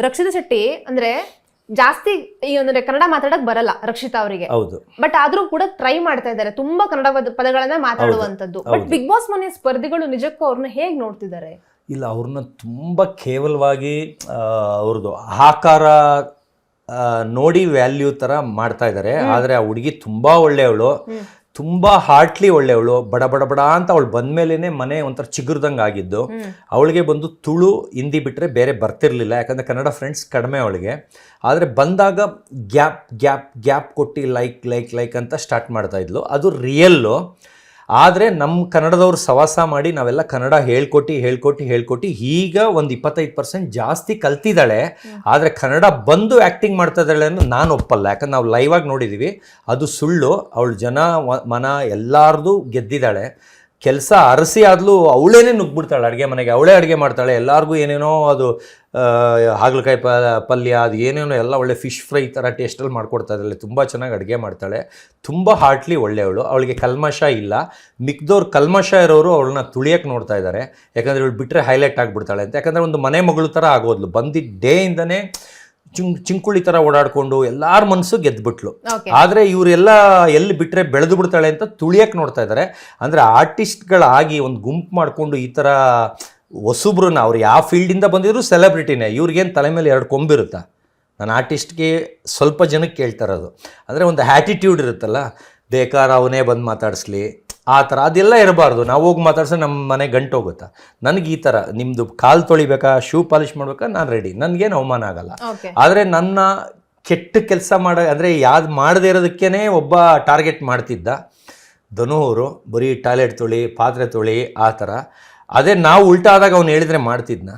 ರಕ್ಷಿತಾ ಶೆಟ್ಟಿ ಅಂದ್ರೆ ಜಾಸ್ತಿ ಈ ಅಂದ್ರೆ ಕನ್ನಡ ಮಾತಾಡಕ್ ಬರಲ್ಲ ರಕ್ಷಿತಾ ಅವರಿಗೆ. ಹೌದು. ಬಟ್ ಆದ್ರೂ ಕೂಡ ಟ್ರೈ ಮಾಡ್ತಾ ಇದ್ದಾರೆ ತುಂಬಾ ಕನ್ನಡ ಪದಗಳನ್ನ ಮಾತಾಡುವಂತದ್ದು. ಬಟ್ ಬಿಗ್ ಬಾಸ್ ಮನೆ ಸ್ಪರ್ಧಿಗಳು ನಿಜಕ್ಕೂ ಅವ್ರನ್ನ ಹೇಗ್ ನೋಡ್ತಿದ್ದಾರೆ? ಇಲ್ಲ, ಅವ್ರನ್ನ ತುಂಬ ಕೇವಲವಾಗಿ ಅವ್ರದ್ದು ಆಕಾರ ನೋಡಿ ವ್ಯಾಲ್ಯೂ ಥರ ಮಾಡ್ತಾ ಇದ್ದಾರೆ. ಆದರೆ ಆ ಹುಡುಗಿ ತುಂಬ ಒಳ್ಳೆಯವಳು, ತುಂಬ ಹಾರ್ಟ್ಲಿ ಒಳ್ಳೆಯವಳು. ಬಡ ಬಡ ಬಡ ಅಂತ ಅವಳು ಬಂದ್ಮೇಲೆ ಮನೆ ಒಂಥರ ಚಿಗುರ್ದಂಗೆ ಆಗಿದ್ದು. ಅವಳಿಗೆ ಬಂದು ತುಳು ಹಿಂದಿ ಬಿಟ್ಟರೆ ಬೇರೆ ಬರ್ತಿರ್ಲಿಲ್ಲ, ಯಾಕಂದರೆ ಕನ್ನಡ ಫ್ರೆಂಡ್ಸ್ ಕಡಿಮೆ ಅವಳಿಗೆ. ಆದರೆ ಬಂದಾಗ ಗ್ಯಾಪ್ ಗ್ಯಾಪ್ ಗ್ಯಾಪ್ ಕೊಟ್ಟು ಲೈಕ್ ಲೈಕ್ ಲೈಕ್ ಅಂತ ಸ್ಟಾರ್ಟ್ ಮಾಡ್ತಾಯಿದ್ಲು. ಅದು ರಿಯಲ್ಲು. ಆದರೆ ನಮ್ಮ ಕನ್ನಡದವ್ರು ಸವಾಸ ಮಾಡಿ ನಾವೆಲ್ಲ ಕನ್ನಡ ಹೇಳ್ಕೊಟ್ಟು ಈಗ ಒಂದು 25% ಜಾಸ್ತಿ ಕಲ್ತಿದ್ದಾಳೆ. ಆದರೆ ಕನ್ನಡ ಬಂದು ಆ್ಯಕ್ಟಿಂಗ್ ಮಾಡ್ತಾ ಇದ್ದಾಳೆ ಅನ್ನೋ ನಾನು ಒಪ್ಪಲ್ಲ. ಯಾಕಂದ್ರೆ ನಾವು ಲೈವಾಗಿ ನೋಡಿದ್ದೀವಿ, ಅದು ಸುಳ್ಳು. ಅವಳು ಜನ ಮನ ಎಲ್ಲಾರ್ದು ಗೆದ್ದಿದ್ದಾಳೆ. ಕೆಲಸ ಅರಸಿ ಆದ್ಲೂ ಅವಳೇನೇ ನುಗ್ಬಿಡ್ತಾಳೆ ಅಡುಗೆ ಮನೆಗೆ, ಅವಳೇ ಅಡುಗೆ ಮಾಡ್ತಾಳೆ. ಎಲ್ಲರಿಗೂ ಏನೇನೋ ಅದು ಹಾಗಲಕಾಯಿ ಪಲ್ಯ ಅದು ಏನೇನೋ ಎಲ್ಲ ಒಳ್ಳೆ ಫಿಶ್ ಫ್ರೈ ಥರ ಟೇಸ್ಟಲ್ಲಿ ಮಾಡ್ಕೊಡ್ತಾ ಇದ್ದಾಳೆ. ತುಂಬ ಚೆನ್ನಾಗಿ ಅಡುಗೆ ಮಾಡ್ತಾಳೆ, ತುಂಬ ಹಾರ್ಟ್ಲಿ ಒಳ್ಳೆಯವಳು. ಅವಳಿಗೆ ಕಲ್ಮಶ ಇಲ್ಲ. ಮಿಕ್ದವ್ರು ಕಲ್ಮಶ ಇರೋರು ಅವಳನ್ನ ತುಳಿಯೋಕ್ಕೆ ನೋಡ್ತಾ ಇದ್ದಾರೆ, ಯಾಕಂದರೆ ಇವಳು ಬಿಟ್ಟರೆ ಹೈಲೈಟ್ ಆಗಿಬಿಡ್ತಾಳೆ ಅಂತ. ಯಾಕಂದರೆ ಒಂದು ಮನೆ ಮಗಳು ಥರ ಆಗೋದ್ಲು. ಬಂದಿದ್ದ ಡೇಯಿಂದನೇ ಚಿಂಕುಳಿ ಥರ ಓಡಾಡಿಕೊಂಡು ಎಲ್ಲಾರ ಮನಸ್ಸು ಗೆದ್ದುಬಿಟ್ಲು. ಆದರೆ ಇವರೆಲ್ಲ ಎಲ್ಲಿ ಬಿಟ್ಟರೆ ಬೆಳೆದು ಬಿಡ್ತಾಳೆ ಅಂತ ತುಳಿಯಕ್ಕೆ ನೋಡ್ತಾ ಇದ್ದಾರೆ. ಅಂದರೆ ಆರ್ಟಿಸ್ಟ್ಗಳಾಗಿ ಒಂದು ಗುಂಪು ಮಾಡಿಕೊಂಡು ಈ ಥರ ಹೊಸಬ್ರನ್ನ, ಅವ್ರು ಯಾವ ಫೀಲ್ಡಿಂದ ಬಂದಿದ್ರು ಸೆಲೆಬ್ರಿಟಿನೇ, ಇವ್ರಿಗೇನು ತಲೆ ಮೇಲೆ 2 ಕೊಂಬಿರುತ್ತಾ? ನಾನು ಆರ್ಟಿಸ್ಟ್ಗೆ ಸ್ವಲ್ಪ ಜನಕ್ಕೆ ಕೇಳ್ತಾರದು. ಅಂದರೆ ಒಂದು ಆ್ಯಟಿಟ್ಯೂಡ್ ಇರುತ್ತಲ್ಲ, ಬೇಕಾದ್ರೆ ಅವನೇ ಬಂದು ಮಾತಾಡಿಸ್ಲಿ ಆ ಥರ, ಅದೆಲ್ಲ ಇರಬಾರ್ದು. ನಾವು ಹೋಗಿ ಮಾತಾಡ್ಸೋ ನಮ್ಮ ಮನೆ ಗಂಟು ಹೋಗುತ್ತಾ? ನನಗೆ ಈ ಥರ ನಿಮ್ಮದು ಕಾಲು ತೊಳಿಬೇಕಾ, ಶೂ ಪಾಲಿಷ್ ಮಾಡ್ಬೇಕಾ, ನಾನು ರೆಡಿ, ನನಗೇನು ಅವಮಾನ ಆಗಲ್ಲ. ಆದರೆ ನನ್ನ ಕೆಟ್ಟ ಕೆಲಸ ಅಂದರೆ ಯಾವ್ದು ಮಾಡದೇ ಇರೋದಕ್ಕೇ ಒಬ್ಬ ಟಾರ್ಗೆಟ್ ಮಾಡ್ತಿದ್ದ ಧನು ಅವರು, ಬರೀ ಟಾಯ್ಲೆಟ್ ತೊಳಿ, ಪಾತ್ರೆ ತೊಳಿ ಆ ಥರ. ಅದೇ ನಾವು ಉಲ್ಟಾ ಆದಾಗ ಅವ್ನು ಹೇಳಿದರೆ ಮಾಡ್ತಿದ್ನ.